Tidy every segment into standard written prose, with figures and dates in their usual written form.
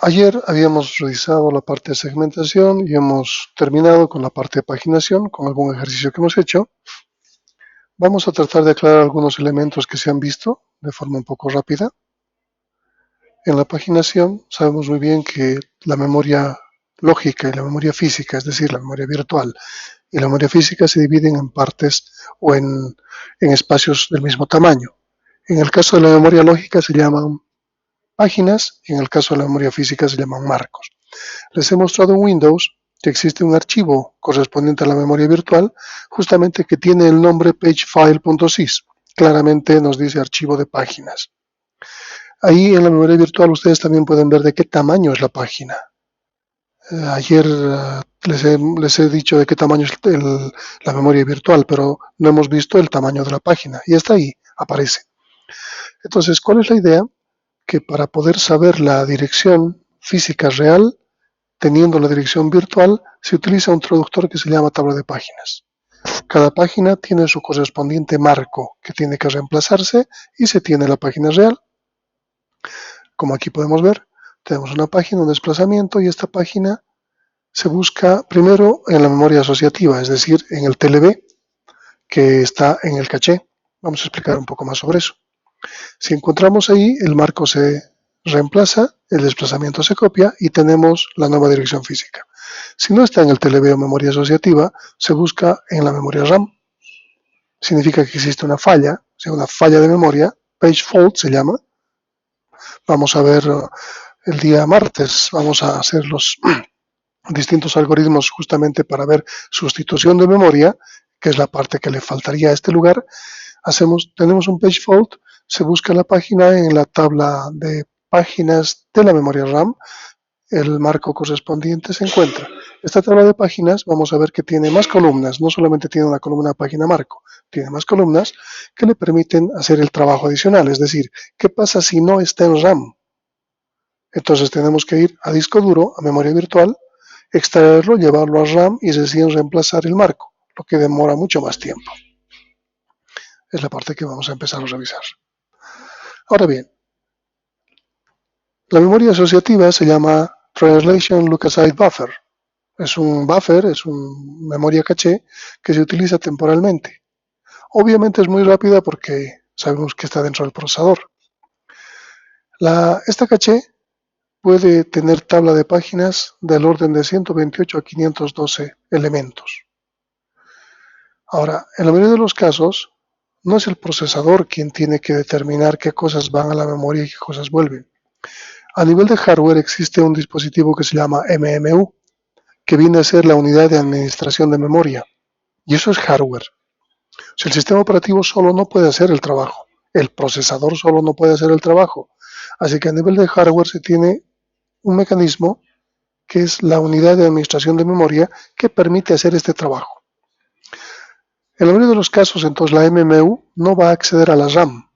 Ayer habíamos revisado la parte de segmentación y hemos terminado con la parte de paginación, con algún ejercicio que hemos hecho. Vamos a tratar de aclarar algunos elementos que se han visto de forma un poco rápida. En la paginación sabemos muy bien que la memoria lógica y la memoria física, es decir, la memoria virtual y la memoria física, se dividen en partes o en espacios del mismo tamaño. En el caso de la memoria lógica se llaman páginas y en el caso de la memoria física se llaman marcos. Les he mostrado en Windows que existe un archivo correspondiente a la memoria virtual, justamente que tiene el nombre pagefile.sys. Claramente nos dice archivo de páginas. Ahí en la memoria virtual ustedes también pueden ver de qué tamaño es la página. Ayer les he dicho de qué tamaño es la memoria virtual, pero no hemos visto el tamaño de la página. Y está ahí, aparece. Entonces, ¿cuál es la idea? Que para poder saber la dirección física real, teniendo la dirección virtual, se utiliza un traductor que se llama tabla de páginas. Cada página tiene su correspondiente marco que tiene que reemplazarse y se tiene la página real. Como aquí podemos ver, tenemos una página, un desplazamiento, y esta página se busca primero en la memoria asociativa, es decir, en el TLB, que está en el caché. Vamos a explicar un poco más sobre eso. Si encontramos ahí, el marco se reemplaza, el desplazamiento se copia y tenemos la nueva dirección física. Si no está en el TLB o memoria asociativa, se busca en la memoria RAM. Significa que existe una falla, o sea, una falla de memoria, page fault se llama. Vamos a ver el día martes, vamos a hacer los distintos algoritmos justamente para ver sustitución de memoria, que es la parte que le faltaría a este lugar. Tenemos un page fault, se busca la página en la tabla de páginas de la memoria RAM, el marco correspondiente se encuentra. Esta tabla de páginas vamos a ver que tiene más columnas, no solamente tiene una columna página marco, tiene más columnas que le permiten hacer el trabajo adicional, es decir, ¿qué pasa si no está en RAM? Entonces tenemos que ir a disco duro, a memoria virtual, extraerlo, llevarlo a RAM y recién reemplazar el marco, lo que demora mucho más tiempo. Es la parte que vamos a empezar a revisar. Ahora bien, la memoria asociativa se llama Translation Look-Aside Buffer. Es un buffer, es un memoria caché que se utiliza temporalmente. Obviamente es muy rápida porque sabemos que está dentro del procesador. Esta caché puede tener tabla de páginas del orden de 128 a 512 elementos. Ahora, en la mayoría de los casos, no es el procesador quien tiene que determinar qué cosas van a la memoria y qué cosas vuelven. A nivel de hardware existe un dispositivo que se llama MMU, que viene a ser la unidad de administración de memoria. Y eso es hardware. O sea, el sistema operativo solo no puede hacer el trabajo. El procesador solo no puede hacer el trabajo. Así que a nivel de hardware se tiene un mecanismo que es la unidad de administración de memoria que permite hacer este trabajo. En la mayoría de los casos, entonces, la MMU no va a acceder a la RAM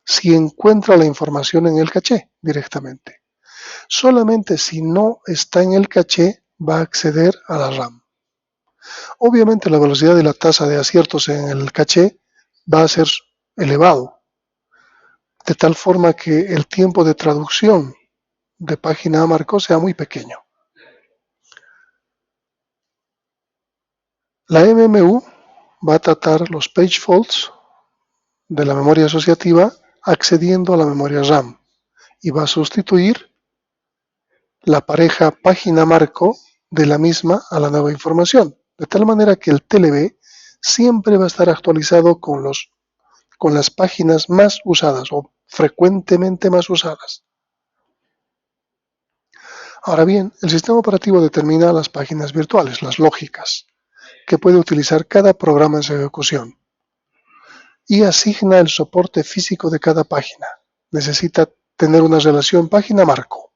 si encuentra la información en el caché directamente. Solamente si no está en el caché va a acceder a la RAM. Obviamente la velocidad y la tasa de aciertos en el caché va a ser elevado, de tal forma que el tiempo de traducción de página a marco sea muy pequeño. La MMU va a tratar los page faults de la memoria asociativa accediendo a la memoria RAM y va a sustituir la pareja página marco de la misma a la nueva información, de tal manera que el TLB siempre va a estar actualizado con las páginas más usadas o frecuentemente más usadas. Ahora bien, el sistema operativo determina las páginas virtuales, las lógicas, que puede utilizar cada programa en su ejecución y asigna el soporte físico de cada página. Necesita tener una relación página-marco.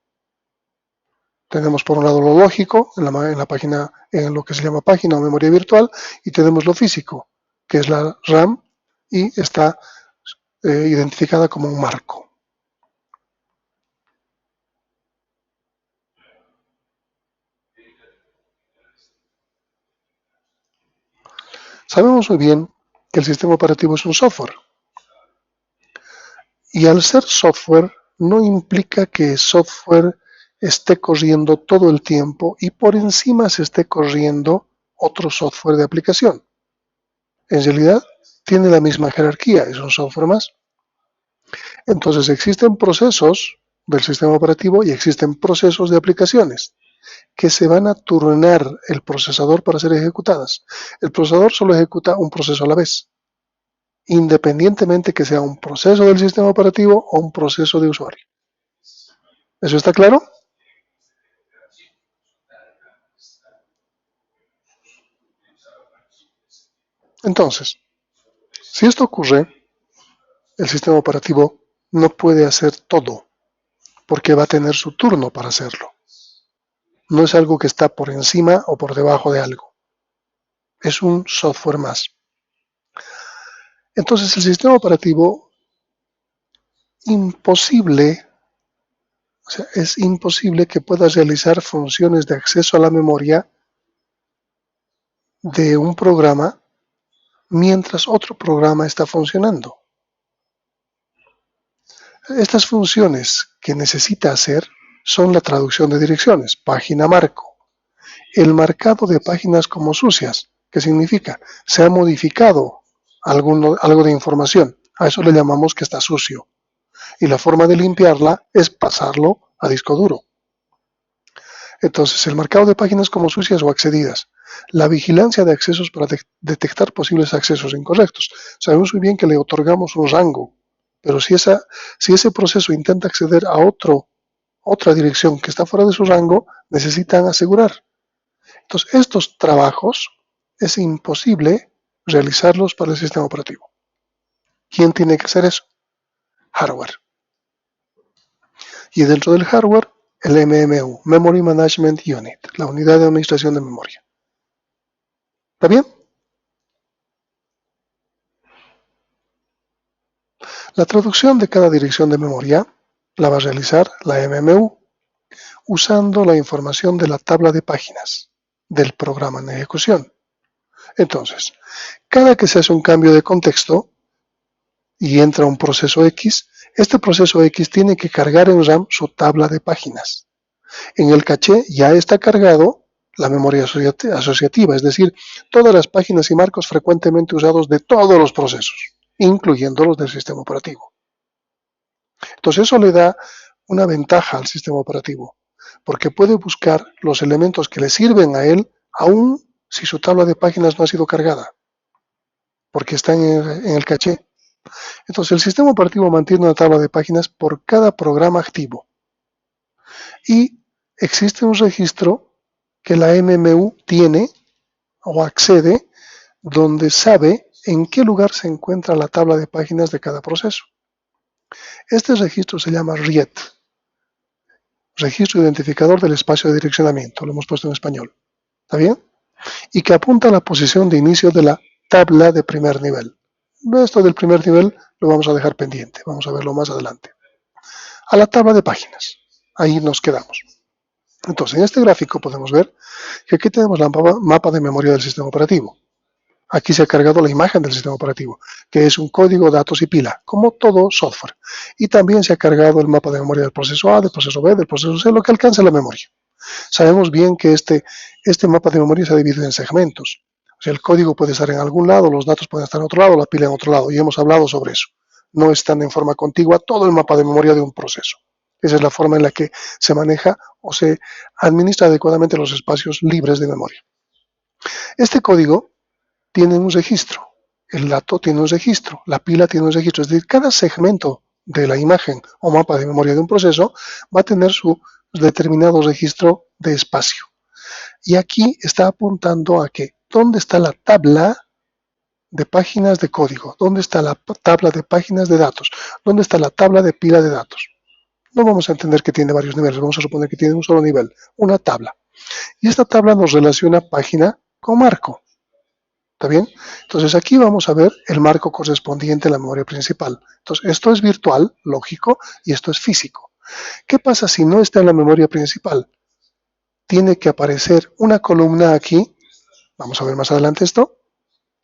Tenemos por un lado lo lógico, en la página, en lo que se llama página o memoria virtual, y tenemos lo físico, que es la RAM, y está identificada como un marco. Sabemos muy bien que el sistema operativo es un software. Y al ser software, no implica que software esté corriendo todo el tiempo y por encima se esté corriendo otro software de aplicación. En realidad tiene la misma jerarquía, es un software más. Entonces existen procesos del sistema operativo y existen procesos de aplicaciones que se van a turnar el procesador para ser ejecutadas. El procesador solo ejecuta un proceso a la vez, independientemente que sea un proceso del sistema operativo o un proceso de usuario. ¿Eso está claro? Entonces, si esto ocurre, el sistema operativo no puede hacer todo, porque va a tener su turno para hacerlo. No es algo que está por encima o por debajo de algo. Es un software más. Entonces, el sistema operativo, es imposible que pueda realizar funciones de acceso a la memoria de un programa mientras otro programa está funcionando. Estas funciones que necesita hacer son la traducción de direcciones, página marco, el marcado de páginas como sucias, que significa se ha modificado algo de información, a eso le llamamos que está sucio, y la forma de limpiarla es pasarlo a disco duro. Entonces, el marcado de páginas como sucias o accedidas, la vigilancia de accesos para detectar posibles accesos incorrectos. Sabemos muy bien que le otorgamos un rango, pero si ese proceso intenta acceder a otra dirección que está fuera de su rango, necesitan asegurar. Entonces, estos trabajos es imposible realizarlos para el sistema operativo. ¿Quién tiene que hacer eso? Hardware. Y dentro del hardware, el MMU, Memory Management Unit, la unidad de administración de memoria. ¿Está bien? La traducción de cada dirección de memoria la va a realizar la MMU usando la información de la tabla de páginas del programa en ejecución. Entonces, cada que se hace un cambio de contexto y entra un proceso X, este proceso X tiene que cargar en RAM su tabla de páginas. En el caché ya está cargado la memoria asociativa, es decir, todas las páginas y marcos frecuentemente usados de todos los procesos, incluyendo los del sistema operativo. Entonces eso le da una ventaja al sistema operativo, porque puede buscar los elementos que le sirven a él, aun si su tabla de páginas no ha sido cargada, porque está en el caché. Entonces el sistema operativo mantiene una tabla de páginas por cada programa activo. Y existe un registro que la MMU tiene o accede donde sabe en qué lugar se encuentra la tabla de páginas de cada proceso. Este registro se llama RIET, Registro Identificador del Espacio de Direccionamiento, lo hemos puesto en español. ¿Está bien? Y que apunta a la posición de inicio de la tabla de primer nivel. Esto del primer nivel lo vamos a dejar pendiente, vamos a verlo más adelante. A la tabla de páginas, ahí nos quedamos. Entonces, en este gráfico podemos ver que aquí tenemos la mapa de memoria del sistema operativo. Aquí se ha cargado la imagen del sistema operativo, que es un código, datos y pila, como todo software. Y también se ha cargado el mapa de memoria del proceso A, del proceso B, del proceso C, lo que alcance la memoria. Sabemos bien que este mapa de memoria se ha dividido en segmentos. O sea, el código puede estar en algún lado, los datos pueden estar en otro lado, la pila en otro lado, y hemos hablado sobre eso. No están en forma contigua todo el mapa de memoria de un proceso. Esa es la forma en la que se maneja o se administra adecuadamente los espacios libres de memoria. Este código tiene un registro, el dato tiene un registro, la pila tiene un registro, es decir, cada segmento de la imagen o mapa de memoria de un proceso va a tener su determinado registro de espacio. Y aquí está apuntando a que dónde está la tabla de páginas de código, dónde está la tabla de páginas de datos, dónde está la tabla de pila de datos. No vamos a entender que tiene varios niveles, vamos a suponer que tiene un solo nivel, una tabla. Y esta tabla nos relaciona página con marco. ¿Está bien? Entonces aquí vamos a ver el marco correspondiente a la memoria principal. Entonces esto es virtual, lógico, y esto es físico. ¿Qué pasa si no está en la memoria principal? Tiene que aparecer una columna aquí, vamos a ver más adelante esto,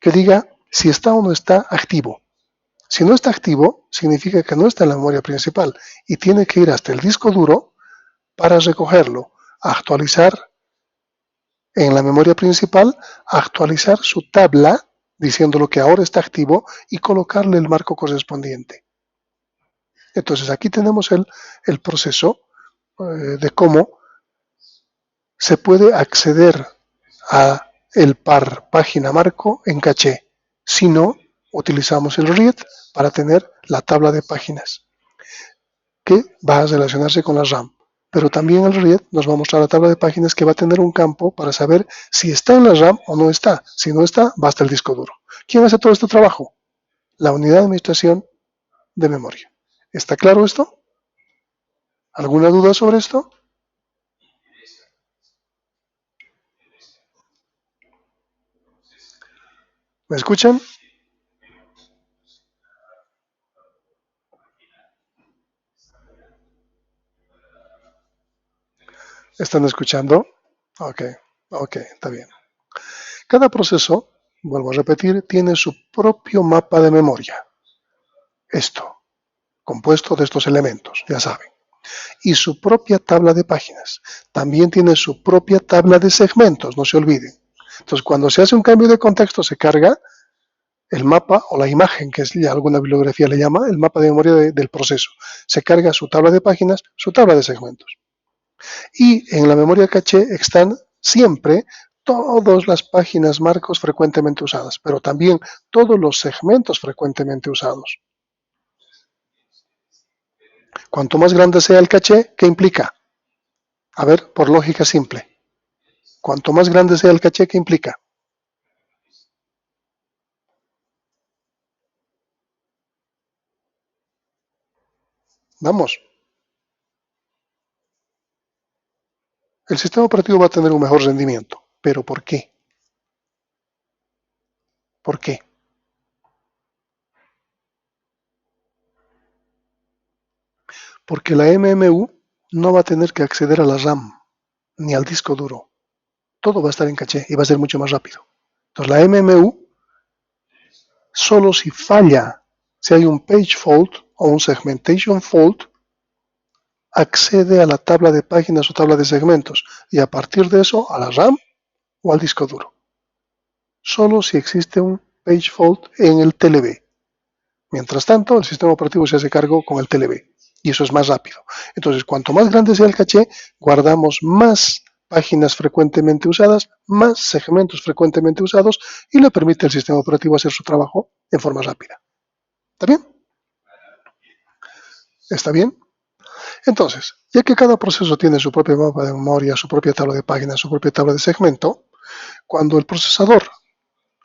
que diga si está o no está activo. Si no está activo, significa que no está en la memoria principal y tiene que ir hasta el disco duro para recogerlo, actualizar en la memoria principal, actualizar su tabla, diciéndolo que ahora está activo, y colocarle el marco correspondiente. Entonces aquí tenemos el proceso de cómo se puede acceder a el par página marco en caché. Si no, utilizamos el read para tener la tabla de páginas que va a relacionarse con la RAM. Pero también el read nos va a mostrar la tabla de páginas que va a tener un campo para saber si está en la RAM o no está. Si no está, basta el disco duro. ¿Quién hace todo este trabajo? La unidad de administración de memoria. ¿Está claro esto? ¿Alguna duda sobre esto? ¿Me escuchan? ¿Están escuchando? Ok, ok, está bien. Cada proceso, vuelvo a repetir, tiene su propio mapa de memoria. Esto, compuesto de estos elementos, ya saben. Y su propia tabla de páginas. También tiene su propia tabla de segmentos, no se olviden. Entonces, cuando se hace un cambio de contexto, se carga el mapa o la imagen, que es ya alguna bibliografía le llama, el mapa de memoria del proceso. Se carga su tabla de páginas, su tabla de segmentos. Y en la memoria caché están siempre todas las páginas marcos frecuentemente usadas, pero también todos los segmentos frecuentemente usados. Cuanto más grande sea el caché, ¿qué implica? A ver, por lógica simple. Cuanto más grande sea el caché, ¿qué implica? Vamos. El sistema operativo va a tener un mejor rendimiento. ¿Pero por qué? ¿Por qué? Porque la MMU no va a tener que acceder a la RAM ni al disco duro. Todo va a estar en caché y va a ser mucho más rápido. Entonces la MMU, solo si falla, si hay un page fault o un segmentation fault, accede a la tabla de páginas o tabla de segmentos y a partir de eso a la RAM o al disco duro. Solo si existe un page fault en el TLB. Mientras tanto, el sistema operativo se hace cargo con el TLB y eso es más rápido. Entonces, cuanto más grande sea el caché, guardamos más páginas frecuentemente usadas, más segmentos frecuentemente usados y le permite al sistema operativo hacer su trabajo en forma rápida. ¿Está bien? ¿Está bien? Entonces, ya que cada proceso tiene su propio mapa de memoria, su propia tabla de páginas, su propia tabla de segmento, cuando el procesador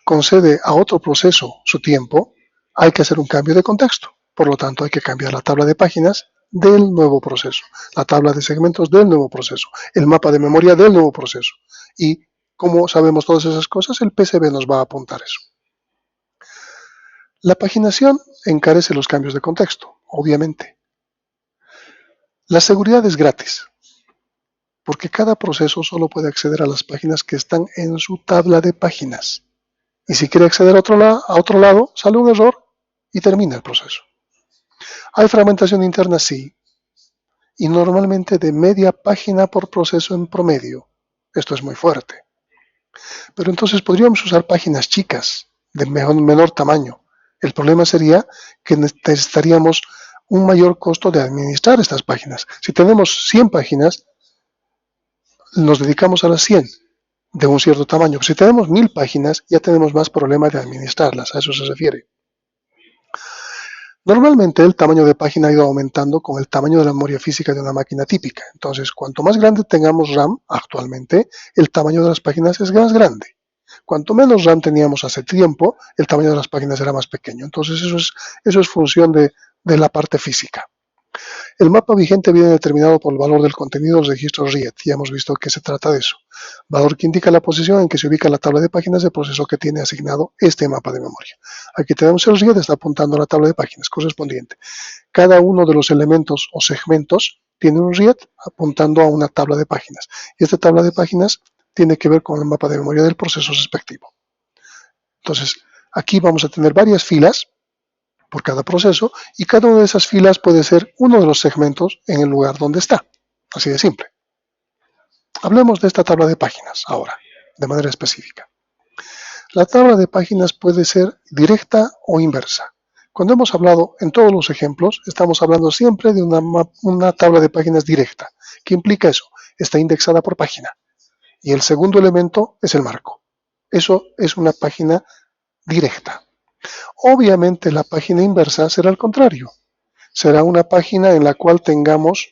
concede a otro proceso su tiempo, hay que hacer un cambio de contexto. Por lo tanto, hay que cambiar la tabla de páginas del nuevo proceso, la tabla de segmentos del nuevo proceso, el mapa de memoria del nuevo proceso. Y como sabemos todas esas cosas, el PCB nos va a apuntar eso. La paginación encarece los cambios de contexto, obviamente. La seguridad es gratis, porque cada proceso solo puede acceder a las páginas que están en su tabla de páginas. Y si quiere acceder a otro lado, sale un error y termina el proceso. ¿Hay fragmentación interna? Sí. Y normalmente de media página por proceso en promedio. Esto es muy fuerte. Pero entonces podríamos usar páginas chicas, de menor tamaño. El problema sería que necesitaríamos un mayor costo de administrar estas páginas. Si tenemos 100 páginas, nos dedicamos a las 100 de un cierto tamaño. Si tenemos 1000 páginas, ya tenemos más problema de administrarlas, a eso se refiere. Normalmente el tamaño de página ha ido aumentando con el tamaño de la memoria física de una máquina típica. Entonces, cuanto más grande tengamos RAM actualmente, el tamaño de las páginas es más grande. Cuanto menos RAM teníamos hace tiempo, el tamaño de las páginas era más pequeño. Entonces, eso es función de la parte física. El mapa vigente viene determinado por el valor del contenido del registro RIET. Ya hemos visto que se trata de eso. Valor que indica la posición en que se ubica la tabla de páginas del proceso que tiene asignado este mapa de memoria. Aquí tenemos el RIET, está apuntando a la tabla de páginas correspondiente. Cada uno de los elementos o segmentos tiene un RIET apuntando a una tabla de páginas. Y esta tabla de páginas tiene que ver con el mapa de memoria del proceso respectivo. Entonces, aquí vamos a tener varias filas por cada proceso y cada una de esas filas puede ser uno de los segmentos en el lugar donde está. Así de simple. Hablemos de esta tabla de páginas ahora, de manera específica. La tabla de páginas puede ser directa o inversa. Cuando hemos hablado en todos los ejemplos, estamos hablando siempre de una tabla de páginas directa. ¿Qué implica eso? Está indexada por página. Y el segundo elemento es el marco. Eso es una página directa. Obviamente la página inversa será al contrario. Será una página en la cual tengamos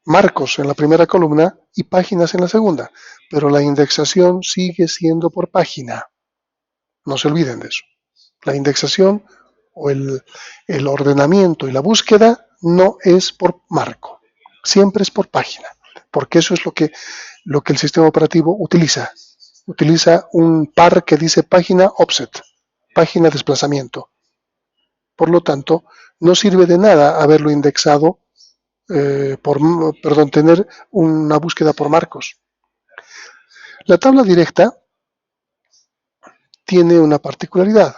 marcos en la primera columna y páginas en la segunda, pero la indexación sigue siendo por página. No se olviden de eso. La indexación o el ordenamiento y la búsqueda no es por marco, siempre es por página, porque eso es lo que el sistema operativo utiliza. Utiliza un par que dice página offset, página desplazamiento. Por lo tanto, no sirve de nada haberlo indexado, tener una búsqueda por marcos. La tabla directa tiene una particularidad.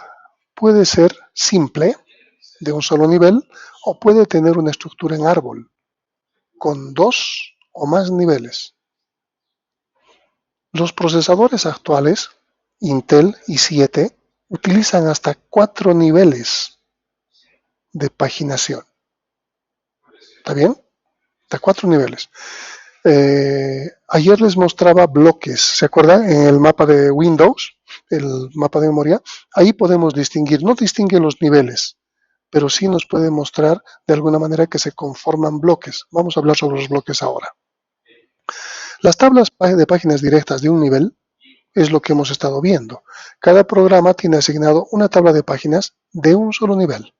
Puede ser simple, de un solo nivel, o puede tener una estructura en árbol, con 2 o más niveles. Los procesadores actuales, Intel i7, utilizan hasta 4 niveles de paginación. ¿Está bien? Hasta 4 niveles. Ayer les mostraba bloques, ¿se acuerdan? En el mapa de Windows, el mapa de memoria, ahí podemos distinguir, no distingue los niveles, pero sí nos puede mostrar de alguna manera que se conforman bloques. Vamos a hablar sobre los bloques ahora. Las tablas de páginas directas de un nivel es lo que hemos estado viendo. Cada programa tiene asignado una tabla de páginas de un solo nivel.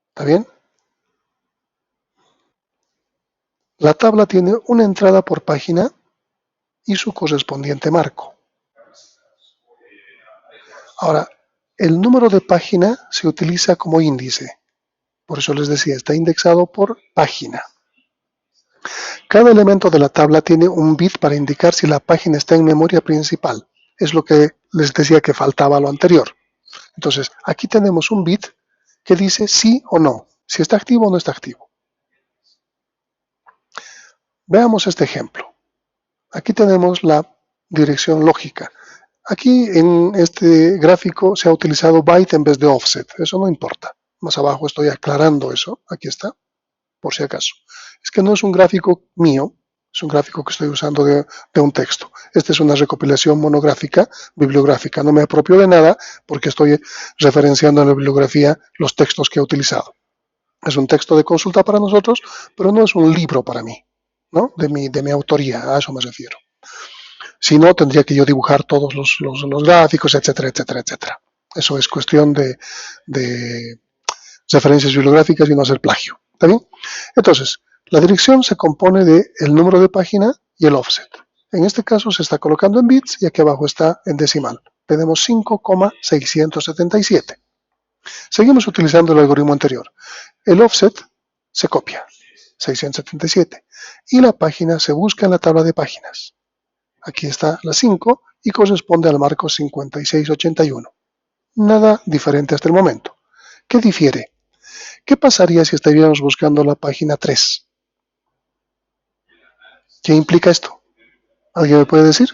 ¿Está bien? La tabla tiene una entrada por página y su correspondiente marco. Ahora, el número de página se utiliza como índice. Por eso les decía, está indexado por página. Cada elemento de la tabla tiene un bit para indicar si la página está en memoria principal. Es lo que les decía que faltaba a lo anterior. Entonces, aquí tenemos un bit que dice sí o no, si está activo o no está activo. Veamos este ejemplo. Aquí tenemos la dirección lógica. Aquí en este gráfico se ha utilizado byte en vez de offset. Eso no importa. Más abajo estoy aclarando eso. Aquí está, por si acaso. Es que no es un gráfico mío, es un gráfico que estoy usando de un texto. Esta es una recopilación monográfica, bibliográfica. No me apropio de nada porque estoy referenciando en la bibliografía los textos que he utilizado. Es un texto de consulta para nosotros, pero no es un libro para mí, ¿no? De mi autoría, a eso me refiero. Si no, tendría que yo dibujar todos los gráficos, etcétera, etcétera, etcétera. Eso es cuestión de referencias bibliográficas y no hacer plagio. ¿Está bien? Entonces, la dirección se compone del número de página y el offset. En este caso se está colocando en bits y aquí abajo está en decimal. Tenemos 5,677. Seguimos utilizando el algoritmo anterior. El offset se copia, 677, y la página se busca en la tabla de páginas. Aquí está la 5 y corresponde al marco 5681. Nada diferente hasta el momento. ¿Qué difiere? ¿Qué pasaría si estuviéramos buscando la página 3? ¿Qué implica esto? ¿Alguien me puede decir?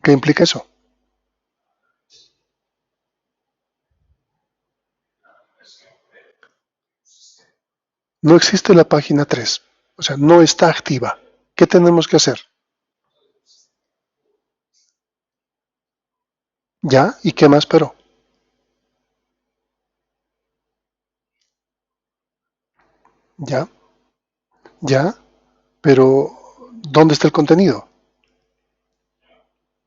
¿Qué implica eso? No existe la página 3, o sea, no está activa. ¿Qué tenemos que hacer? ¿Ya? ¿Y qué más pero? ¿Ya? ¿Ya? Pero, ¿dónde está el contenido?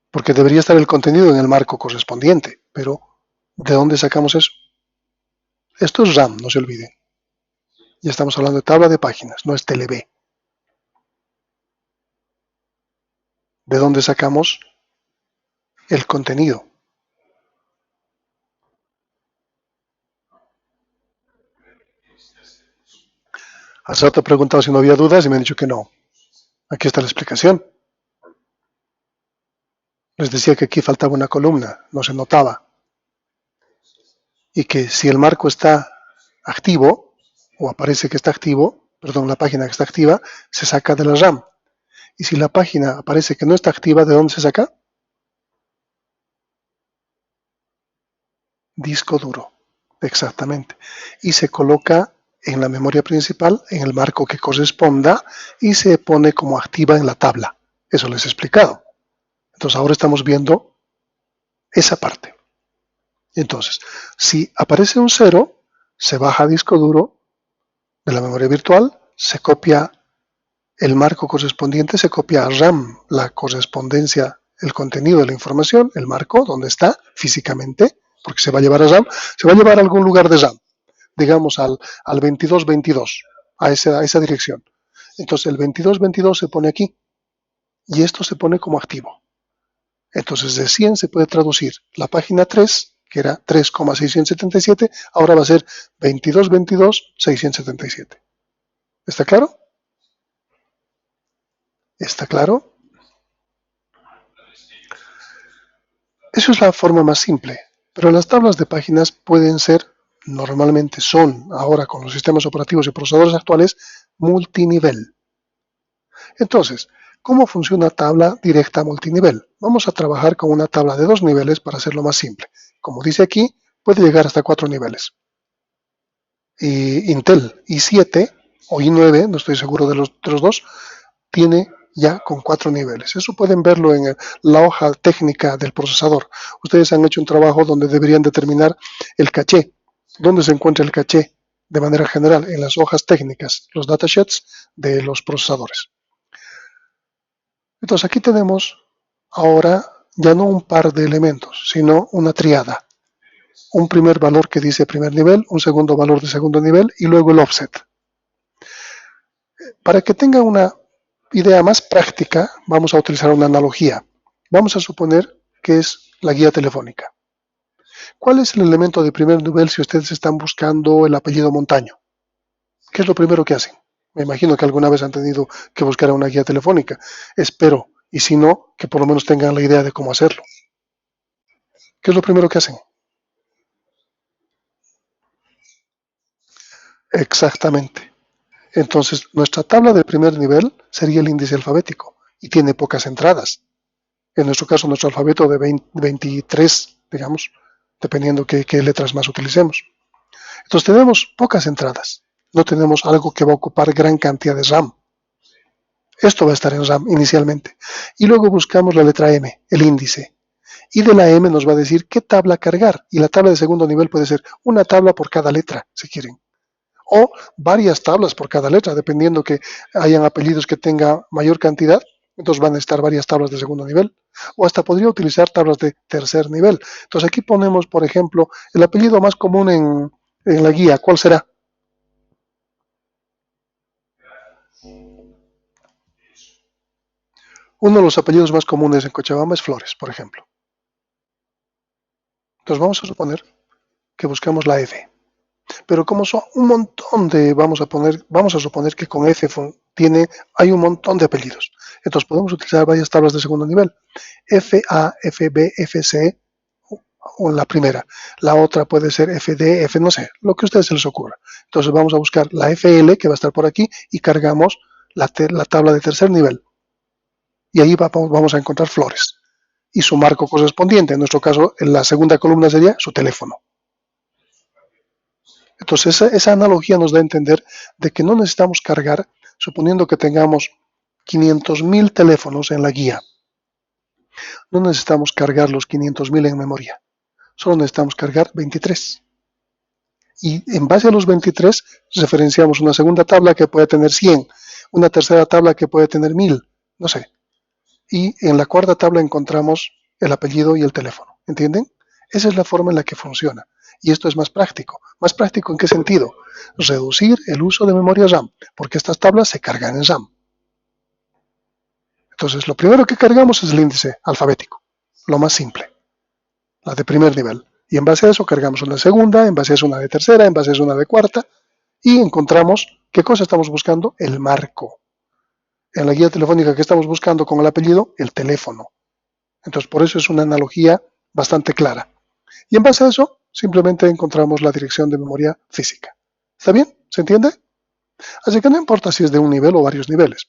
Porque debería estar el contenido en el marco correspondiente, pero ¿de dónde sacamos eso? Esto es RAM, no se olviden. Ya estamos hablando de tabla de páginas, no es TLB. ¿De dónde sacamos el contenido? Hace rato he preguntado si no había dudas y me han dicho que no. Aquí está la explicación. Les decía que aquí faltaba una columna, no se notaba. Y que si el marco está activo, o aparece que está activo, perdón, la página que está activa, se saca de la RAM. Y si la página aparece que no está activa, ¿de dónde se saca? Disco duro, exactamente. Y se coloca en la memoria principal, en el marco que corresponda, y se pone como activa en la tabla. Eso les he explicado. Entonces ahora estamos viendo esa parte. Entonces, si aparece un 0, se baja a disco duro de la memoria virtual, se copia el marco correspondiente, se copia a RAM la correspondencia, el contenido de la información, el marco, donde está físicamente, porque se va a llevar a RAM, se va a llevar a algún lugar de RAM, digamos al 2222, a esa dirección. Entonces el 2222 se pone aquí y esto se pone como activo. Entonces de 100 se puede traducir la página 3, que era 3,677, ahora va a ser 2222,677. ¿Está claro? ¿Está claro? Esa es la forma más simple, pero las tablas de páginas pueden ser, normalmente son, ahora con los sistemas operativos y procesadores actuales, multinivel. Entonces, ¿cómo funciona tabla directa multinivel? Vamos a trabajar con una tabla de 2 niveles para hacerlo más simple. Como dice aquí, puede llegar hasta 4 niveles. Y Intel i7 o i9, no estoy seguro de los dos, tiene ya con 4 niveles. Eso pueden verlo en la hoja técnica del procesador. Ustedes han hecho un trabajo donde deberían determinar el caché. ¿Dónde se encuentra el caché? De manera general, en las hojas técnicas, los datasheets de los procesadores. Entonces aquí tenemos ahora ya no un par de elementos, sino una triada. Un primer valor que dice primer nivel, un segundo valor de segundo nivel y luego el offset. Para que tengan una idea más práctica, vamos a utilizar una analogía. Vamos a suponer que es la guía telefónica. ¿Cuál es el elemento de primer nivel si ustedes están buscando el apellido Montaño? ¿Qué es lo primero que hacen? Me imagino que alguna vez han tenido que buscar una guía telefónica. Espero, y si no, que por lo menos tengan la idea de cómo hacerlo. ¿Qué es lo primero que hacen? Exactamente. Entonces, nuestra tabla de primer nivel sería el índice alfabético y tiene pocas entradas. En nuestro caso, nuestro alfabeto de 23, digamos, dependiendo qué letras más utilicemos. Entonces, tenemos pocas entradas. No tenemos algo que va a ocupar gran cantidad de RAM. Esto va a estar en RAM inicialmente. Y luego buscamos la letra M, el índice. Y de la M nos va a decir qué tabla cargar. Y la tabla de segundo nivel puede ser una tabla por cada letra, si quieren. O varias tablas por cada letra, dependiendo que hayan apellidos que tenga mayor cantidad. Entonces van a estar varias tablas de segundo nivel. O hasta podría utilizar tablas de tercer nivel. Entonces aquí ponemos, por ejemplo, el apellido más común en la guía. ¿Cuál será? Uno de los apellidos más comunes en Cochabamba es Flores, por ejemplo. Entonces vamos a suponer que buscamos la F. Pero como son un montón de, vamos a suponer que con F hay un montón de apellidos. Entonces podemos utilizar varias tablas de segundo nivel. FA, FB, FC, o la primera. La otra puede ser FD, F, no sé, lo que a ustedes se les ocurra. Entonces vamos a buscar la FL, que va a estar por aquí, y cargamos la tabla de tercer nivel. Y ahí vamos a encontrar Flores. Y su marco correspondiente, en nuestro caso, en la segunda columna sería su teléfono. Entonces, esa analogía nos da a entender de que no necesitamos cargar, suponiendo que tengamos 500.000 teléfonos en la guía. No necesitamos cargar los 500.000 en memoria. Solo necesitamos cargar 23. Y en base a los 23 referenciamos una segunda tabla que puede tener 100, una tercera tabla que puede tener 1000, no sé. Y en la cuarta tabla encontramos el apellido y el teléfono. ¿Entienden? Esa es la forma en la que funciona. Y esto es más práctico. ¿Más práctico en qué sentido? Reducir el uso de memoria RAM, porque estas tablas se cargan en RAM. Entonces, lo primero que cargamos es el índice alfabético, lo más simple, la de primer nivel. Y en base a eso cargamos una de segunda, en base a eso una de tercera, en base a eso una de cuarta, y encontramos, ¿qué cosa estamos buscando? El marco. En la guía telefónica que estamos buscando con el apellido, el teléfono. Entonces, por eso es una analogía bastante clara. Y en base a eso, simplemente encontramos la dirección de memoria física. ¿Está bien? ¿Se entiende? Así que no importa si es de un nivel o varios niveles.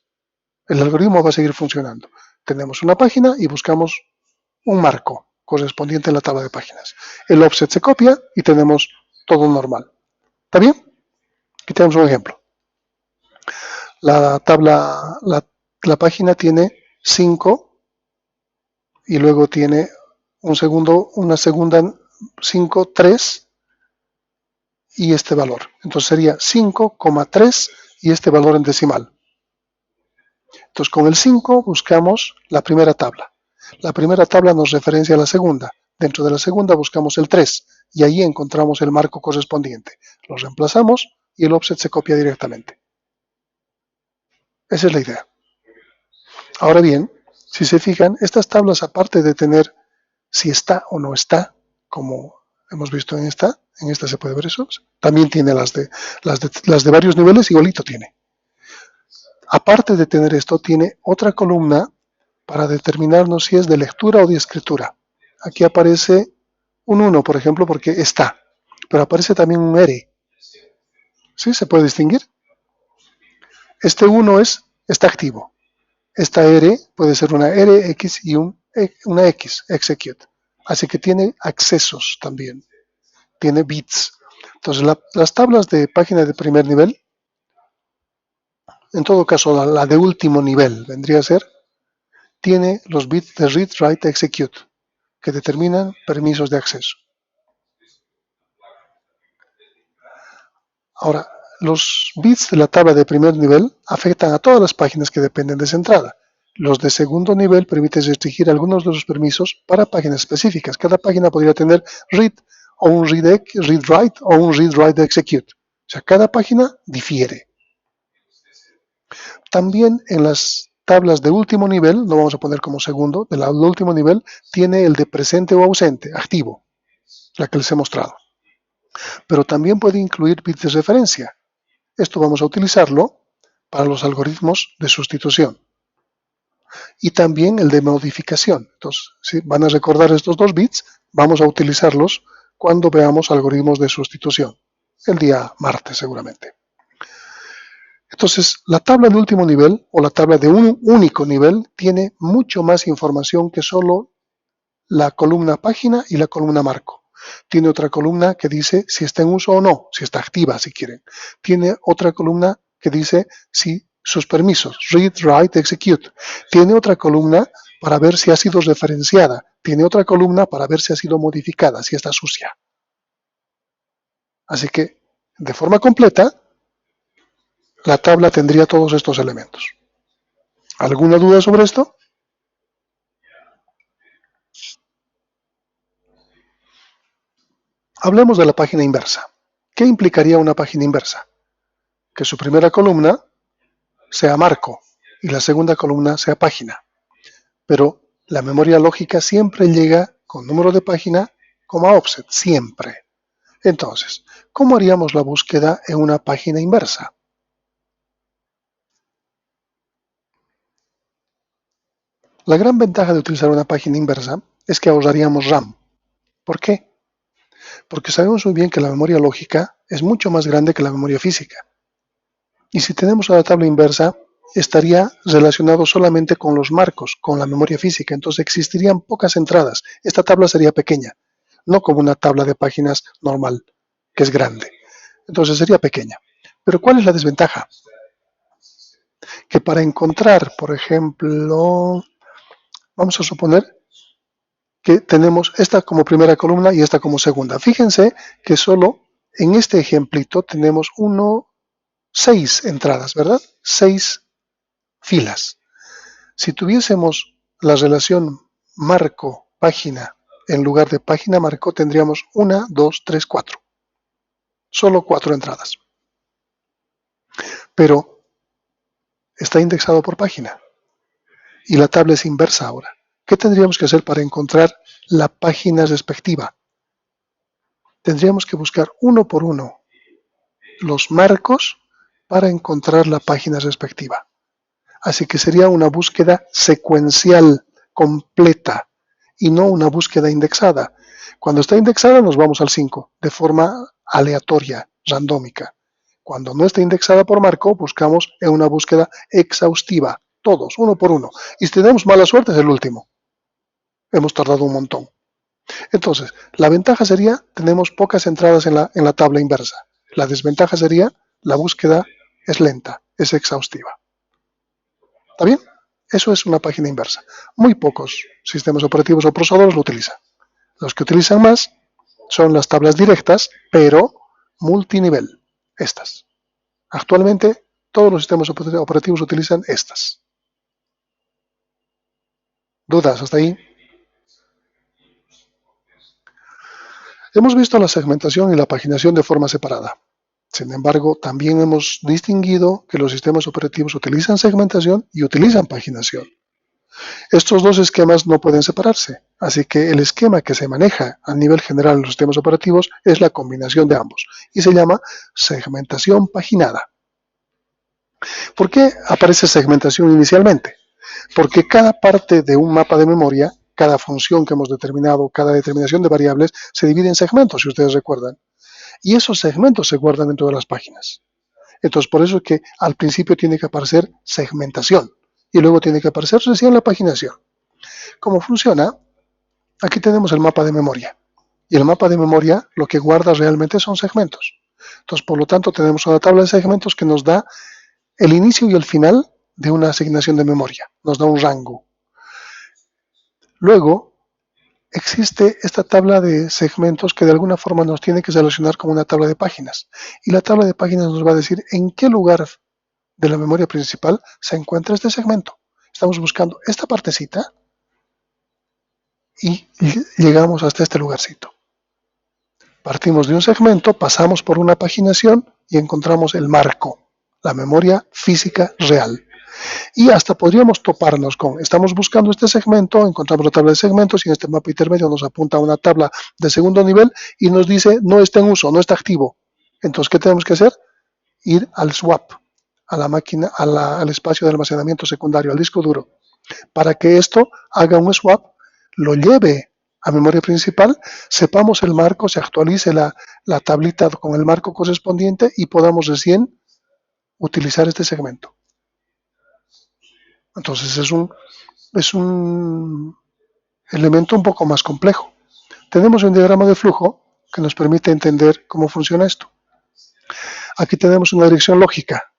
El algoritmo va a seguir funcionando. Tenemos una página y buscamos un marco correspondiente a la tabla de páginas. El offset se copia y tenemos todo normal. ¿Está bien? Aquí tenemos un ejemplo. La página tiene 5 y luego tiene una segunda 5, 3 y este valor. Entonces sería 5,3 y este valor en decimal. Entonces con el 5 buscamos la primera tabla. La primera tabla nos referencia a la segunda. Dentro de la segunda buscamos el 3 y ahí encontramos el marco correspondiente. Lo reemplazamos y el offset se copia directamente. Esa es la idea. Ahora bien, si se fijan, estas tablas, aparte de tener si está o no está, como hemos visto en esta se puede ver eso, también tiene las de varios niveles, igualito tiene. Aparte de tener esto, tiene otra columna para determinarnos si es de lectura o de escritura. Aquí aparece un 1, por ejemplo, porque está, pero aparece también un R. ¿Sí? ¿Se puede distinguir? Este 1 está activo. Esta R puede ser una RX y una X, execute. Así que tiene accesos también, tiene bits. Entonces, las tablas de página de primer nivel, en todo caso la de último nivel vendría a ser, tiene los bits de read, write, execute, que determinan permisos de acceso. Ahora, los bits de la tabla de primer nivel afectan a todas las páginas que dependen de esa entrada. Los de segundo nivel permiten restringir algunos de los permisos para páginas específicas. Cada página podría tener read o un read write o un read write execute. O sea, cada página difiere. También en las tablas de último nivel, no vamos a poner como segundo, del último nivel, tiene el de presente o ausente, activo, la que les he mostrado. Pero también puede incluir bits de referencia. Esto vamos a utilizarlo para los algoritmos de sustitución. Y también el de modificación. Entonces, si van a recordar estos dos bits, vamos a utilizarlos cuando veamos algoritmos de sustitución. El día martes, seguramente. Entonces, la tabla de último nivel o la tabla de un único nivel tiene mucho más información que solo la columna página y la columna marco. Tiene otra columna que dice si está en uso o no, si está activa, si quieren. Tiene otra columna que dice si sus permisos, read, write, execute. Tiene otra columna para ver si ha sido referenciada. Tiene otra columna para ver si ha sido modificada, si está sucia. Así que, de forma completa, la tabla tendría todos estos elementos. ¿Alguna duda sobre esto? Hablemos de la página inversa. ¿Qué implicaría una página inversa? Que su primera columna sea marco y la segunda columna sea página. Pero la memoria lógica siempre llega con número de página, offset, siempre. Entonces, ¿cómo haríamos la búsqueda en una página inversa? La gran ventaja de utilizar una página inversa es que ahorraríamos RAM. ¿Por qué? Porque sabemos muy bien que la memoria lógica es mucho más grande que la memoria física. Y si tenemos una tabla inversa, estaría relacionado solamente con los marcos, con la memoria física. Entonces existirían pocas entradas. Esta tabla sería pequeña, no como una tabla de páginas normal, que es grande. Entonces sería pequeña. Pero ¿cuál es la desventaja? Que para encontrar, por ejemplo, vamos a suponer que tenemos esta como primera columna y esta como segunda. Fíjense que solo en este ejemplito tenemos 6 entradas, ¿verdad? 6 filas. Si tuviésemos la relación marco-página en lugar de página-marco, tendríamos 1, 2, 3, 4. Solo 4 entradas. Pero está indexado por página. Y la tabla es inversa ahora. ¿Qué tendríamos que hacer para encontrar la página respectiva? Tendríamos que buscar uno por uno los marcos para encontrar la página respectiva. Así que sería una búsqueda secuencial, completa. y no una búsqueda indexada. Cuando está indexada nos vamos al 5 de forma aleatoria, randómica. Cuando no está indexada por marco, buscamos en una búsqueda exhaustiva, todos, uno por uno. Y si tenemos mala suerte es el último. Hemos tardado un montón. Entonces, la ventaja sería, tenemos pocas entradas en la tabla inversa. La desventaja sería, la búsqueda es lenta, es exhaustiva. ¿Está bien? Eso es una página inversa. Muy pocos sistemas operativos o procesadores lo utilizan. Los que utilizan más son las tablas directas, pero multinivel. Estas. Actualmente, todos los sistemas operativos utilizan estas. ¿Dudas hasta ahí? Hemos visto la segmentación y la paginación de forma separada. Sin embargo, también hemos distinguido que los sistemas operativos utilizan segmentación y utilizan paginación. Estos dos esquemas no pueden separarse, así que el esquema que se maneja a nivel general en los sistemas operativos es la combinación de ambos y se llama segmentación paginada. ¿Por qué aparece segmentación inicialmente? Porque cada parte de un mapa de memoria, cada función que hemos determinado, cada determinación de variables, se divide en segmentos, si ustedes recuerdan. Y esos segmentos se guardan dentro de las páginas. Entonces, por eso es que al principio tiene que aparecer segmentación y luego tiene que aparecer recién la paginación. ¿Cómo funciona? Aquí tenemos el mapa de memoria. Y el mapa de memoria lo que guarda realmente son segmentos. Entonces, por lo tanto, tenemos una tabla de segmentos que nos da el inicio y el final de una asignación de memoria. Nos da un rango. Luego, existe esta tabla de segmentos que de alguna forma nos tiene que relacionar con una tabla de páginas. Y la tabla de páginas nos va a decir en qué lugar de la memoria principal se encuentra este segmento. Estamos buscando esta partecita y llegamos hasta este lugarcito. Partimos de un segmento, pasamos por una paginación y encontramos el marco, la memoria física real. Y hasta podríamos toparnos con, estamos buscando este segmento, encontramos la tabla de segmentos y en este mapa intermedio nos apunta a una tabla de segundo nivel y nos dice no está en uso, no está activo. Entonces, ¿qué tenemos que hacer? Ir al swap, a la máquina, al espacio de almacenamiento secundario, al disco duro, para que esto haga un swap, lo lleve a memoria principal, sepamos el marco, se actualice la tablita con el marco correspondiente y podamos recién utilizar este segmento. Entonces es un elemento un poco más complejo. Tenemos un diagrama de flujo que nos permite entender cómo funciona esto. Aquí tenemos una dirección lógica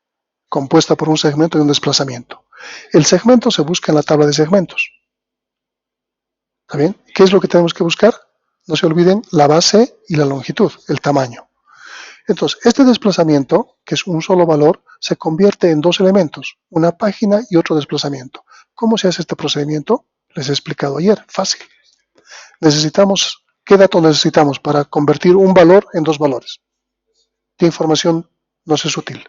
compuesta por un segmento y un desplazamiento. El segmento se busca en la tabla de segmentos. ¿Está bien? ¿Qué es lo que tenemos que buscar? No se olviden la base y la longitud, el tamaño. Entonces, este desplazamiento, que es un solo valor, se convierte en dos elementos, una página y otro desplazamiento. ¿Cómo se hace este procedimiento? Les he explicado ayer, fácil. ¿Qué dato necesitamos para convertir un valor en dos valores? ¿Qué información nos es útil?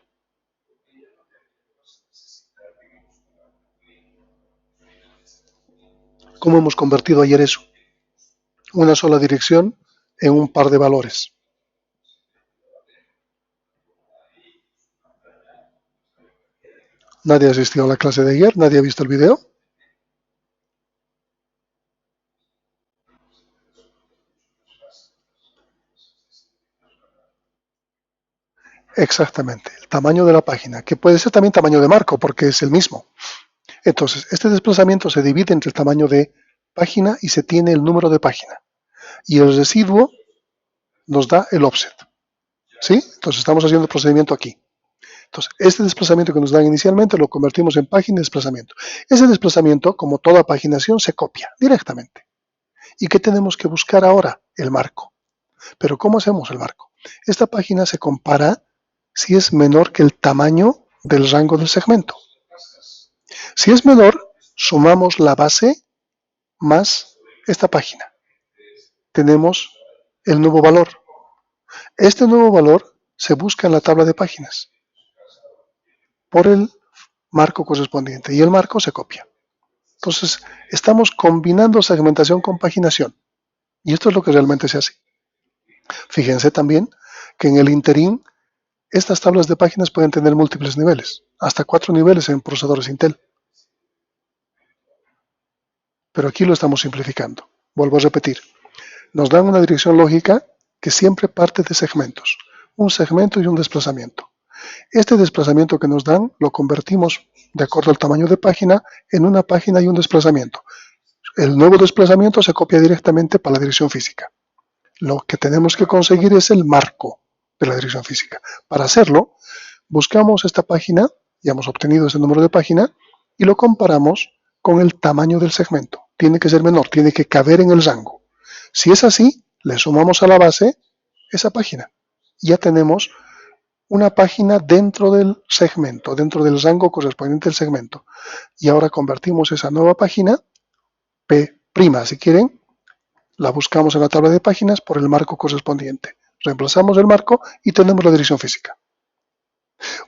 ¿Cómo hemos convertido ayer eso? Una sola dirección en un par de valores. ¿Nadie ha asistido a la clase de ayer? ¿Nadie ha visto el video? Exactamente, el tamaño de la página, que puede ser también tamaño de marco, porque es el mismo. Entonces, este desplazamiento se divide entre el tamaño de página y se tiene el número de página. Y el residuo nos da el offset. ¿Sí? Entonces, estamos haciendo el procedimiento aquí. Entonces, este desplazamiento que nos dan inicialmente lo convertimos en página y desplazamiento. Ese desplazamiento, como toda paginación, se copia directamente. ¿Y qué tenemos que buscar ahora? El marco. Pero ¿cómo hacemos el marco? Esta página se compara si es menor que el tamaño del rango del segmento. Si es menor, sumamos la base más esta página. Tenemos el nuevo valor. Este nuevo valor se busca en la tabla de páginas por el marco correspondiente y el marco se copia. Entonces, estamos combinando segmentación con paginación y esto es lo que realmente se hace. Fíjense también que en el interín estas tablas de páginas pueden tener múltiples niveles, hasta 4 niveles en procesadores Intel. Pero aquí lo estamos simplificando. Vuelvo a repetir, nos dan una dirección lógica que siempre parte de segmentos, un segmento y un desplazamiento. Este desplazamiento que nos dan lo convertimos, de acuerdo al tamaño de página, en una página y un desplazamiento. El nuevo desplazamiento se copia directamente para la dirección física. Lo que tenemos que conseguir es el marco de la dirección física. Para hacerlo, buscamos esta página, ya hemos obtenido ese número de página, y lo comparamos con el tamaño del segmento. Tiene que ser menor, tiene que caber en el rango. Si es así, le sumamos a la base esa página. Ya tenemos una página dentro del segmento, dentro del rango correspondiente al segmento. Y ahora convertimos esa nueva página, P', si quieren, la buscamos en la tabla de páginas por el marco correspondiente. Reemplazamos el marco y tenemos la dirección física.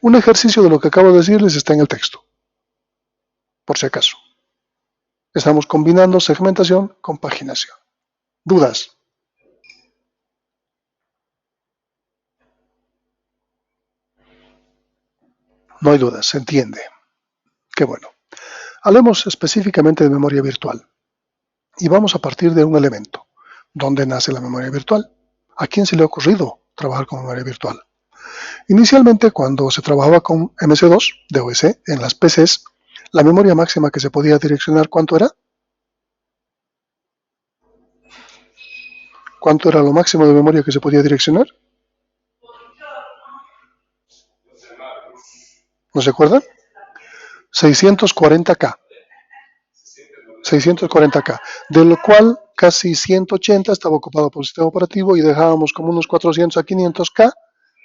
Un ejercicio de lo que acabo de decirles está en el texto, por si acaso. Estamos combinando segmentación con paginación. ¿Dudas? No hay dudas, se entiende. Qué bueno. Hablemos específicamente de memoria virtual. Y vamos a partir de un elemento. ¿Dónde nace la memoria virtual? ¿A quién se le ha ocurrido trabajar con memoria virtual? Inicialmente, cuando se trabajaba con MS2, DOS, en las PCs, la memoria máxima que se podía direccionar, ¿cuánto era? ¿Cuánto era lo máximo de memoria que se podía direccionar? ¿No se acuerdan? 640K. 640K, de lo cual casi 180 estaba ocupado por el sistema operativo y dejábamos como unos 400 a 500K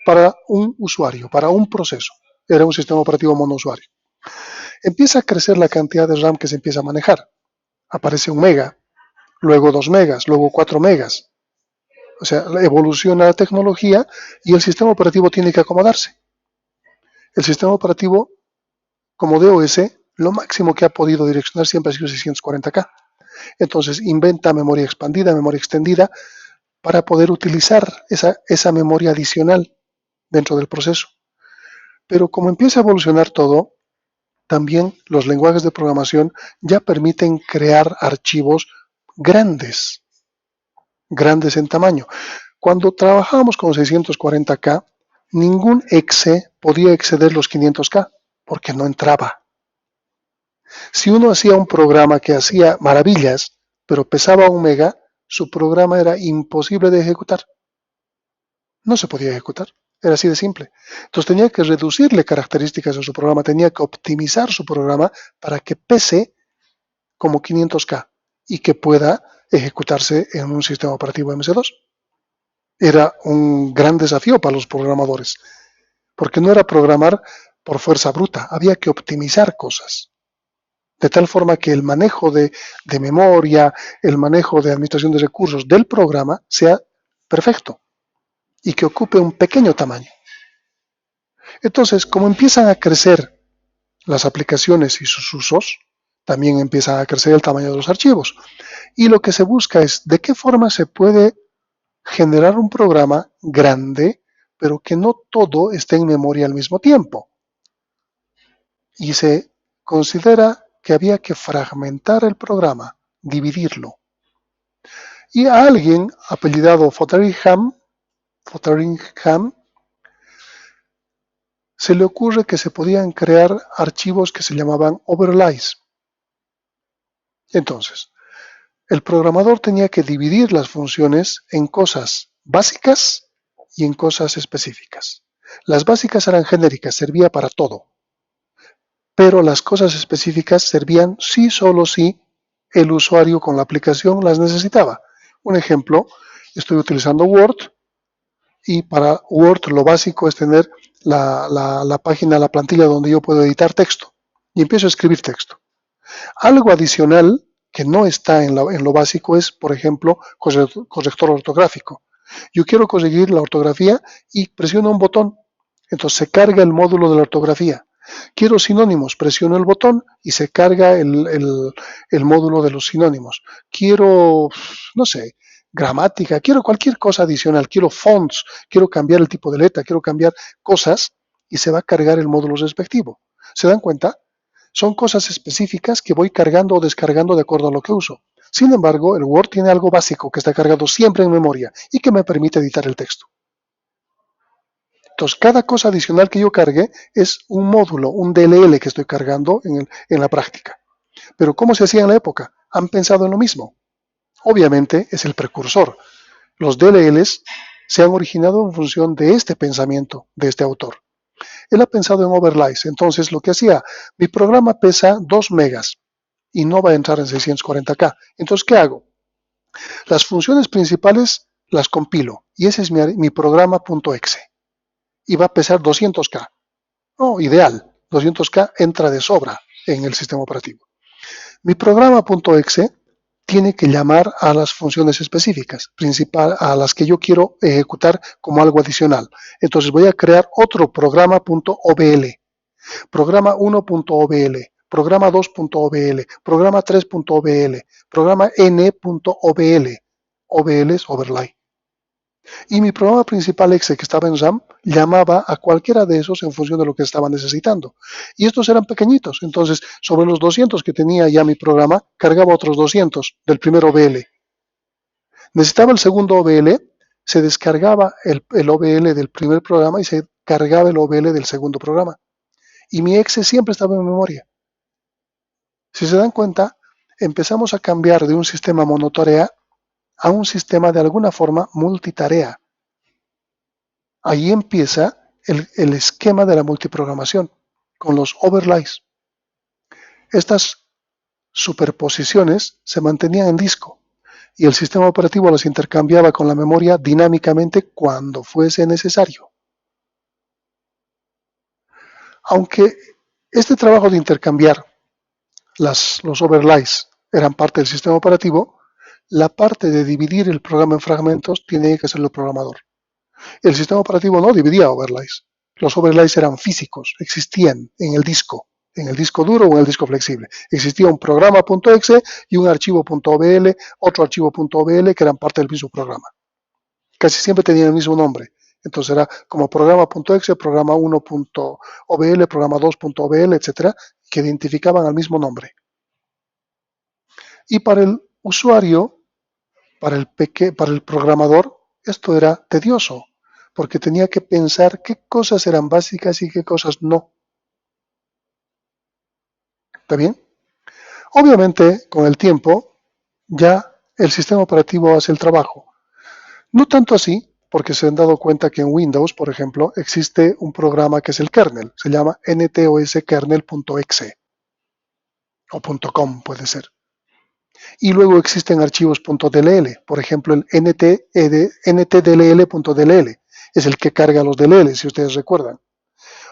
para un usuario, para un proceso. Era un sistema operativo monousuario. Empieza a crecer la cantidad de RAM que se empieza a manejar. Aparece 1 mega, luego 2 megas, luego 4 megas. O sea, evoluciona la tecnología y el sistema operativo tiene que acomodarse. El sistema operativo, como DOS, lo máximo que ha podido direccionar siempre ha sido 640K. Entonces inventa memoria expandida, memoria extendida, para poder utilizar esa memoria adicional dentro del proceso. Pero como empieza a evolucionar todo, también los lenguajes de programación ya permiten crear archivos grandes, grandes en tamaño. Cuando trabajábamos con 640K, ningún exe podía exceder los 500K, porque no entraba. Si uno hacía un programa que hacía maravillas, pero pesaba 1 mega, su programa era imposible de ejecutar. No se podía ejecutar, era así de simple. Entonces tenía que reducirle características a su programa, tenía que optimizar su programa para que pese como 500K y que pueda ejecutarse en un sistema operativo MS2. Era un gran desafío para los programadores, porque no era programar por fuerza bruta, había que optimizar cosas. De tal forma que el manejo de memoria, el manejo de administración de recursos del programa sea perfecto y que ocupe un pequeño tamaño. Entonces, como empiezan a crecer las aplicaciones y sus usos, también empieza a crecer el tamaño de los archivos. Y lo que se busca es de qué forma se puede generar un programa grande, pero que no todo esté en memoria al mismo tiempo. Y se considera que había que fragmentar el programa, dividirlo. Y a alguien apellidado Fotheringham, se le ocurre que se podían crear archivos que se llamaban overlays. Entonces, el programador tenía que dividir las funciones en cosas básicas y en cosas específicas. Las básicas eran genéricas, servía para todo. Pero las cosas específicas servían sí solo si el usuario con la aplicación las necesitaba. Un ejemplo, estoy utilizando Word y para Word lo básico es tener la página, la plantilla donde yo puedo editar texto y empiezo a escribir texto. Algo adicional que no está en lo básico es, por ejemplo, corrector ortográfico. Yo quiero conseguir la ortografía y presiono un botón, entonces se carga el módulo de la ortografía. Quiero sinónimos, presiono el botón y se carga el módulo de los sinónimos. Quiero, no sé, gramática, quiero cualquier cosa adicional, quiero fonts, quiero cambiar el tipo de letra, quiero cambiar cosas y se va a cargar el módulo respectivo. ¿Se dan cuenta? Son cosas específicas que voy cargando o descargando de acuerdo a lo que uso. Sin embargo, el Word tiene algo básico que está cargado siempre en memoria y que me permite editar el texto. Entonces, cada cosa adicional que yo cargue es un módulo, un DLL que estoy cargando en la práctica. Pero ¿cómo se hacía en la época? ¿Han pensado en lo mismo? Obviamente es el precursor. Los DLLs se han originado en función de este pensamiento de este autor. Él ha pensado en overlays. Entonces, lo que hacía, mi programa pesa 2 megas y no va a entrar en 640K. Entonces, ¿qué hago? Las funciones principales las compilo y ese es mi programa.exe y va a pesar 200K. Oh, ideal. 200K entra de sobra en el sistema operativo. Mi programa.exe tiene que llamar a las funciones específicas, a las que yo quiero ejecutar como algo adicional. Entonces voy a crear otro programa.obl, programa 1.obl, programa 2.obl, programa 3.obl, programa n.obl. OBL es overlay. Y mi programa principal exe que estaba en RAM llamaba a cualquiera de esos en función de lo que estaba necesitando. Y estos eran pequeñitos, entonces sobre los 200 que tenía ya mi programa, cargaba otros 200 del primer OBL. Necesitaba el segundo OBL, se descargaba el OBL del primer programa y se cargaba el OBL del segundo programa. Y mi exe siempre estaba en memoria. Si se dan cuenta, empezamos a cambiar de un sistema monotarea a un sistema de alguna forma multitarea. Ahí empieza el esquema de la multiprogramación, con los overlays. Estas superposiciones se mantenían en disco y el sistema operativo las intercambiaba con la memoria dinámicamente cuando fuese necesario. Aunque este trabajo de intercambiar los overlays eran parte del sistema operativo, la parte de dividir el programa en fragmentos tiene que hacerlo el programador. El sistema operativo no dividía overlays. Los overlays eran físicos, existían en el disco duro o en el disco flexible. Existía un programa.exe y un archivo.obl, otro archivo.obl que eran parte del mismo programa. Casi siempre tenían el mismo nombre. Entonces era como programa.exe, programa 1.obl, programa 2.obl, etcétera, que identificaban al mismo nombre. Y para el usuario, para el programador, esto era tedioso, porque tenía que pensar qué cosas eran básicas y qué cosas no. ¿Está bien? Obviamente, con el tiempo, ya el sistema operativo hace el trabajo. No tanto así, porque se han dado cuenta que en Windows, por ejemplo, existe un programa que es el kernel, se llama ntoskernel.exe o .com puede ser. Y luego existen archivos .dll, por ejemplo el ntdll.dll, es el que carga los DLL, si ustedes recuerdan,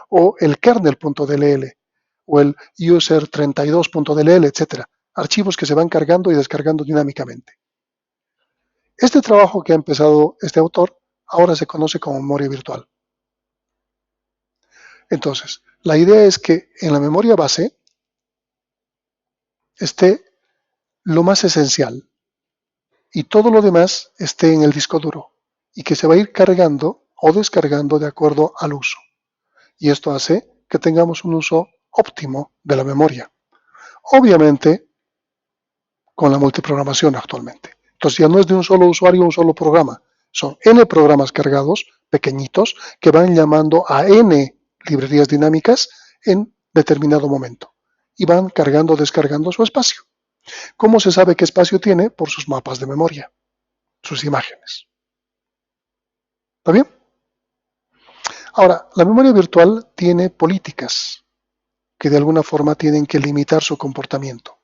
o el kernel.dll, o el user32.dll, etc. Archivos que se van cargando y descargando dinámicamente. Este trabajo que ha empezado este autor ahora se conoce como memoria virtual. Entonces, la idea es que en la memoria base esté lo más esencial y todo lo demás esté en el disco duro y que se va a ir cargando o descargando de acuerdo al uso. Y esto hace que tengamos un uso óptimo de la memoria. Obviamente, con la multiprogramación actualmente. Entonces ya no es de un solo usuario un solo programa. Son N programas cargados, pequeñitos, que van llamando a N librerías dinámicas en determinado momento. Y van cargando o descargando su espacio. ¿Cómo se sabe qué espacio tiene? Por sus mapas de memoria, sus imágenes. ¿Está bien? Ahora, la memoria virtual tiene políticas que de alguna forma tienen que limitar su comportamiento.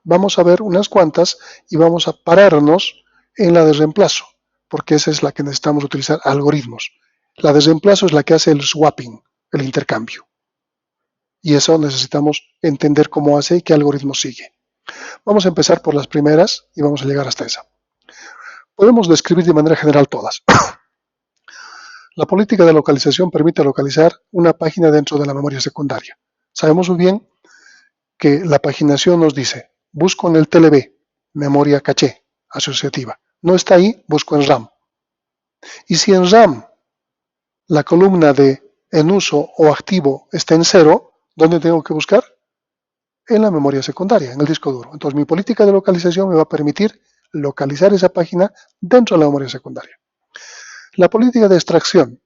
Vamos a ver unas cuantas y vamos a pararnos en la de reemplazo, porque esa es la que necesitamos utilizar algoritmos. La de reemplazo es la que hace el swapping, el intercambio. Y eso necesitamos entender cómo hace y qué algoritmo sigue. Vamos a empezar por las primeras y vamos a llegar hasta esa. Podemos describir de manera general todas. La política de localización permite localizar una página dentro de la memoria secundaria. Sabemos muy bien que la paginación nos dice, busco en el TLB, memoria caché, asociativa. No está ahí, busco en RAM. Y si en RAM la columna de en uso o activo está en 0, ¿dónde tengo que buscar? en la memoria secundaria, en el disco duro. Entonces mi política de localización me va a permitir localizar esa página dentro de la memoria secundaria. La política de extracción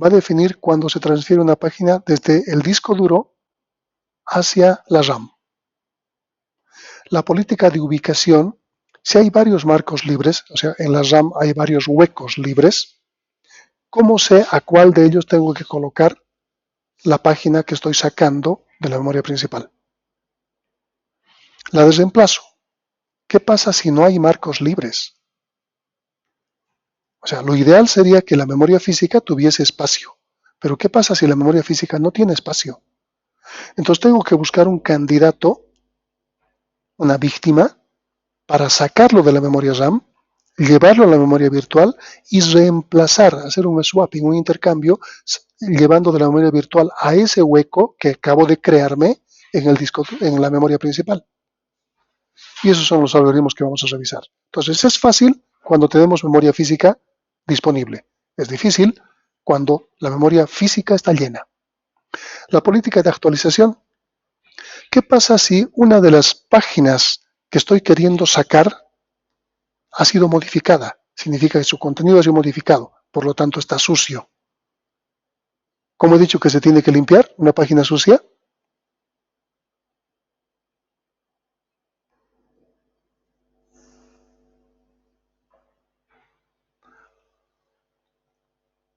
va a definir cuando se transfiere una página desde el disco duro hacia la RAM. La política de ubicación, si hay varios marcos libres, o sea, en la RAM hay varios huecos libres, ¿cómo sé a cuál de ellos tengo que colocar la página que estoy sacando de la memoria principal? La de reemplazo. ¿Qué pasa si no hay marcos libres? O sea, lo ideal sería que la memoria física tuviese espacio. Pero ¿qué pasa si la memoria física no tiene espacio? Entonces tengo que buscar un candidato, una víctima, para sacarlo de la memoria RAM, llevarlo a la memoria virtual y reemplazar, hacer un swapping, un intercambio, llevando de la memoria virtual a ese hueco que acabo de crearme en el disco, en la memoria principal. Y esos son los algoritmos que vamos a revisar. Entonces es fácil cuando tenemos memoria física disponible. Es difícil cuando la memoria física está llena. La política de actualización. ¿Qué pasa si una de las páginas que estoy queriendo sacar ha sido modificada? Significa que su contenido ha sido modificado, por lo tanto está sucio. ¿Cómo he dicho que se tiene que limpiar una página sucia?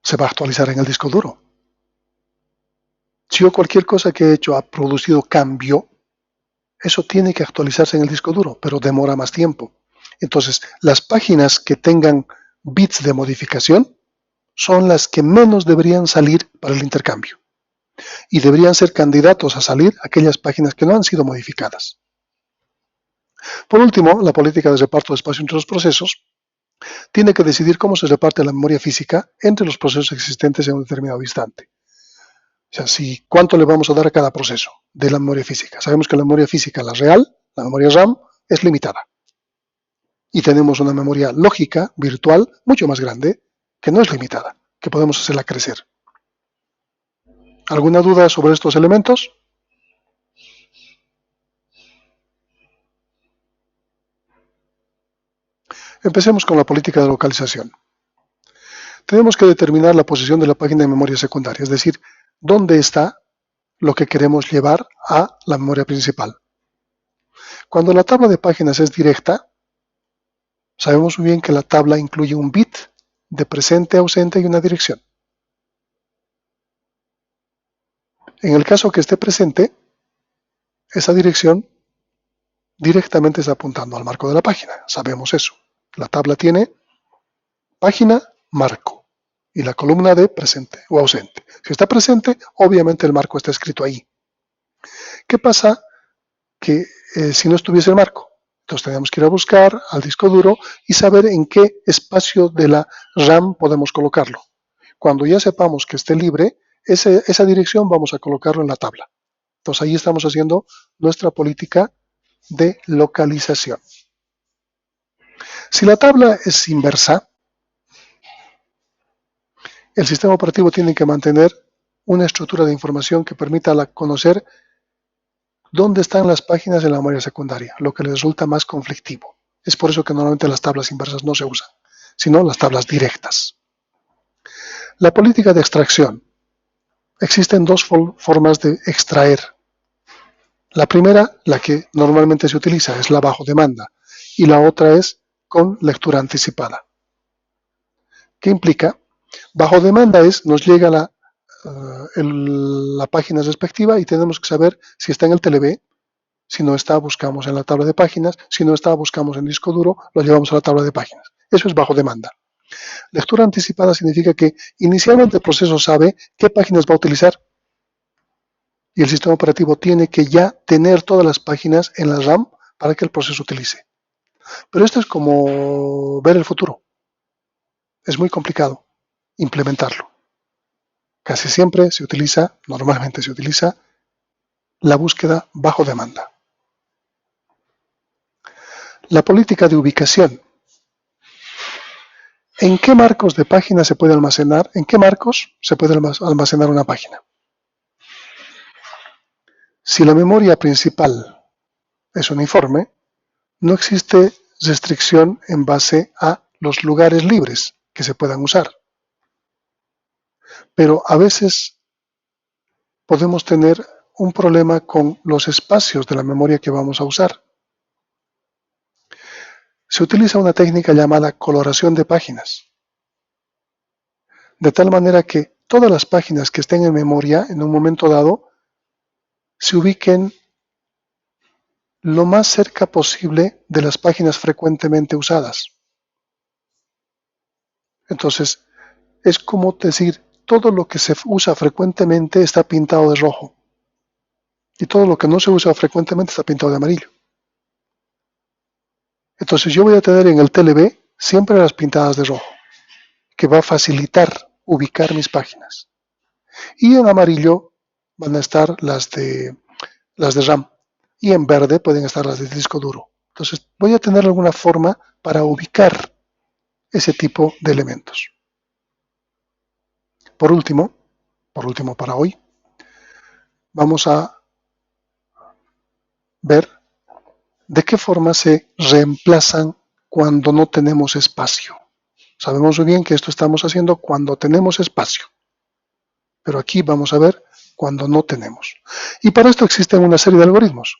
Se va a actualizar en el disco duro. Si yo cualquier cosa que he hecho ha producido cambio, eso tiene que actualizarse en el disco duro, pero demora más tiempo. Entonces, las páginas que tengan bits de modificación son las que menos deberían salir para el intercambio. Y deberían ser candidatos a salir aquellas páginas que no han sido modificadas. Por último, la política de reparto de espacio entre los procesos tiene que decidir cómo se reparte la memoria física entre los procesos existentes en un determinado instante. O sea, cuánto le vamos a dar a cada proceso de la memoria física. Sabemos que la memoria física, la real, la memoria RAM, es limitada. Y tenemos una memoria lógica, virtual, mucho más grande, que no es limitada, que podemos hacerla crecer. ¿Alguna duda sobre estos elementos? Empecemos con la política de localización. Tenemos que determinar la posición de la página de memoria secundaria, es decir, dónde está lo que queremos llevar a la memoria principal. Cuando la tabla de páginas es directa, sabemos muy bien que la tabla incluye un bit de presente, ausente y una dirección. En el caso que esté presente, esa dirección directamente está apuntando al marco de la página. Sabemos eso. La tabla tiene página, marco y la columna de presente o ausente. Si está presente, obviamente el marco está escrito ahí. ¿Qué pasa si no estuviese el marco? Entonces tenemos que ir a buscar al disco duro y saber en qué espacio de la RAM podemos colocarlo. Cuando ya sepamos que esté libre, esa dirección vamos a colocarlo en la tabla. Entonces ahí estamos haciendo nuestra política de localización. Si la tabla es inversa, el sistema operativo tiene que mantener una estructura de información que permita conocer dónde están las páginas en la memoria secundaria, lo que le resulta más conflictivo. Es por eso que normalmente las tablas inversas no se usan, sino las tablas directas. La política de extracción. Existen dos formas de extraer. La primera, la que normalmente se utiliza, es la bajo demanda, y la otra es con lectura anticipada. ¿Qué implica? Bajo demanda nos llega la página respectiva y tenemos que saber si está en el TLB. Si no está, buscamos en la tabla de páginas. Si no está, buscamos en disco duro, lo llevamos a la tabla de páginas. Eso es bajo demanda. Lectura anticipada significa que inicialmente el proceso sabe qué páginas va a utilizar y el sistema operativo tiene que ya tener todas las páginas en la RAM para que el proceso utilice. Pero esto es como ver el futuro. Es muy complicado implementarlo. Casi siempre normalmente se utiliza la búsqueda bajo demanda. La política de ubicación. ¿En qué marcos de página se puede almacenar? ¿En qué marcos se puede almacenar una página? Si la memoria principal es uniforme, no existe restricción en base a los lugares libres que se puedan usar. Pero a veces podemos tener un problema con los espacios de la memoria que vamos a usar. Se utiliza una técnica llamada coloración de páginas, de tal manera que todas las páginas que estén en memoria en un momento dado se ubiquen lo más cerca posible de las páginas frecuentemente usadas. Entonces, es como decir, todo lo que se usa frecuentemente está pintado de rojo y todo lo que no se usa frecuentemente está pintado de amarillo. Entonces yo voy a tener en el TLB siempre las pintadas de rojo, que va a facilitar ubicar mis páginas. Y en amarillo van a estar las de RAM. Y en verde pueden estar las de disco duro. Entonces voy a tener alguna forma para ubicar ese tipo de elementos. Por último para hoy, vamos a ver de qué forma se reemplazan cuando no tenemos espacio. Sabemos muy bien que esto estamos haciendo cuando tenemos espacio, pero aquí vamos a ver cuando no tenemos. Y para esto existen una serie de algoritmos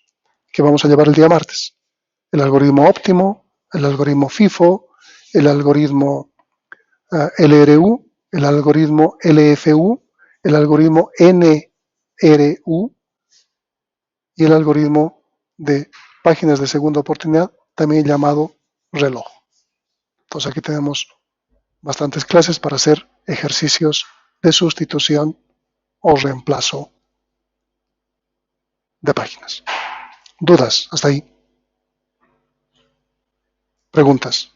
que vamos a llevar el día martes. El algoritmo óptimo, el algoritmo FIFO, el algoritmo LRU, el algoritmo LFU, el algoritmo NRU y el algoritmo de páginas de segunda oportunidad, también llamado reloj. Entonces aquí tenemos bastantes clases para hacer ejercicios de sustitución o reemplazo de páginas. ¿Dudas hasta ahí? ¿Preguntas?